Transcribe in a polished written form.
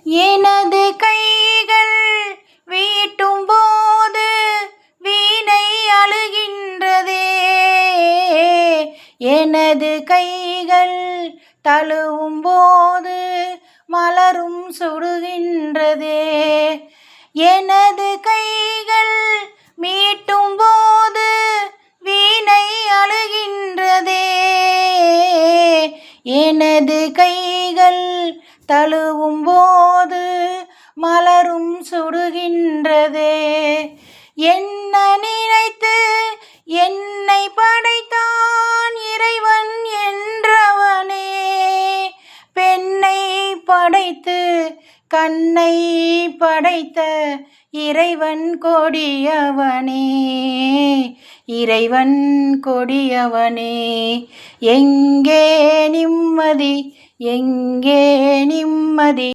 எனது கைகள் வீட்டும் போது வீணை அழுகின்றதே, எனது கைகள் தழுவும் போது மலரும் சுடுகின்றதே. எனது கைகள் மீட்டும் போது வீணை அழுகின்றதே, எனது கைகள் தழுவும் போது மலரும் சுடுகின்றதே. என்ன நினைத்து என்னை படைத்தான் இறைவன் என்றவனே, பெண்ணை படைத்து கண்ணை படைத்த இறைவன் கொடியவனே, இறைவன் கொடியவனே. எங்கே நிம்மதி, எங்கே நிம்மதி?